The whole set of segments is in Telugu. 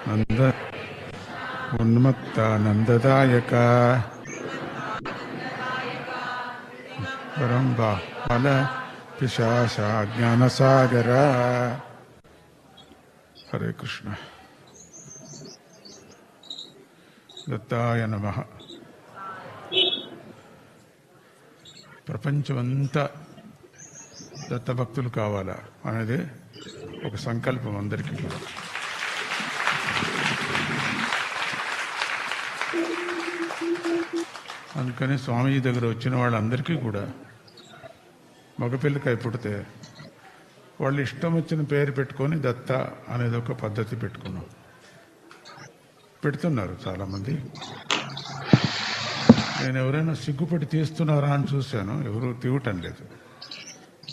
నంద ఉన్మత్తానందదాయక పరంబాల పిశాచ జ్ఞానసాగర. హరే కృష్ణ. దత్తాయ నమః. ప్రపంచమంతా దత్తభక్తులు కావాలా అనేది ఒక సంకల్పం అందరికీ. అందుకని స్వామీజీ దగ్గర వచ్చిన వాళ్ళందరికీ కూడా మగపిల్లకాయ పుడితే వాళ్ళు ఇష్టం వచ్చిన పేరు పెట్టుకొని దత్త అనేది ఒక పద్ధతి పెడుతున్నారు చాలామంది. నేను ఎవరైనా సిగ్గుపడి తీస్తున్నారా అని చూశాను, ఎవరు తీయటం లేదు,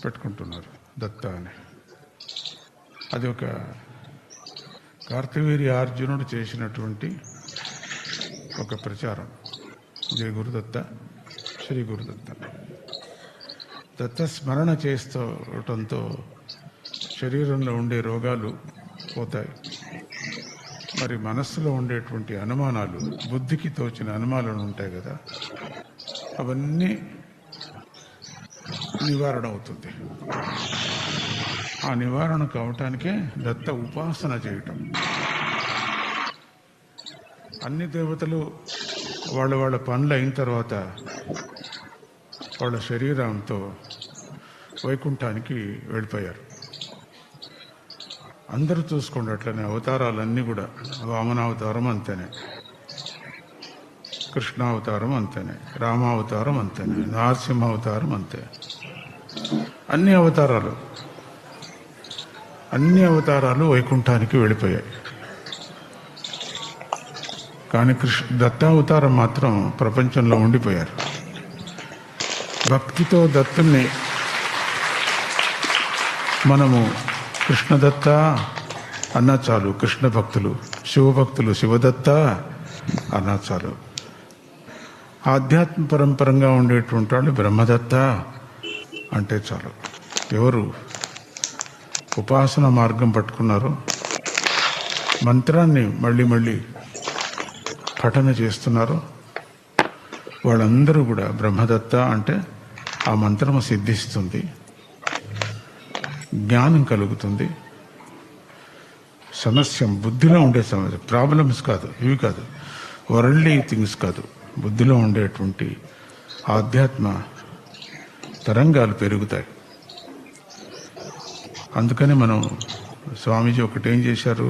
పెట్టుకుంటున్నారు దత్త అని. అది ఒక కార్తవీర్య అర్జునుడు చేసినటువంటి ఒక ప్రచారం. జయ గురుదత్త, శ్రీ గురుదత్త. దత్త స్మరణ చేస్తుండటంతో శరీరంలో ఉండే రోగాలు పోతాయి. మరి మనస్సులో ఉండేటువంటి అనుమానాలు, బుద్ధికి తోచిన అనుమానాలు ఉంటాయి కదా, అవన్నీ నివారణ అవుతుంది. ఆ నివారణ కావటానికే దత్త ఉపాసన చేయటం. అన్ని దేవతలు వాళ్ళ పనులు అయిన తర్వాత వాళ్ళ శరీరంతో వైకుంఠానికి వెళ్ళిపోయారు. అందరూ చూసుకోండి అట్లనే. అవతారాలన్నీ కూడా వామనావతారం అంతేనే, కృష్ణావతారం అంతేనే, రామావతారం అంతేనే, నరసింహావతారం అంతే. అన్ని అవతారాలు వైకుంఠానికి వెళ్ళిపోయాయి. కానీ దత్తావతారం మాత్రం ప్రపంచంలో ఉండిపోయారు. భక్తితో దత్తుల్ని మనము కృష్ణదత్త అన్నా చాలు, కృష్ణ భక్తులు, శివభక్తులు శివదత్త అన్నా చాలు. ఆధ్యాత్మ పరంపరంగా ఉండేటువంటి వాళ్ళు బ్రహ్మదత్త అంటే చాలు. ఎవరు ఉపాసన మార్గం పట్టుకున్నారో, మంత్రాన్ని మళ్ళీ పఠన చేస్తున్నారు, వాళ్ళందరూ కూడా బ్రహ్మదత్త అంటే ఆ మంత్రము సిద్ధిస్తుంది, జ్ఞానం కలుగుతుంది. సమస్య బుద్ధిలో ఉండే సమస్య, ప్రాబ్లమ్స్ కాదు, ఇవి కాదు, వరల్డ్లీ థింగ్స్ కాదు, బుద్ధిలో ఉండేటువంటి ఆధ్యాత్మ తరంగాలు పెరుగుతాయి. అందుకని మనం స్వామీజీ ఒకటేం చేశారు,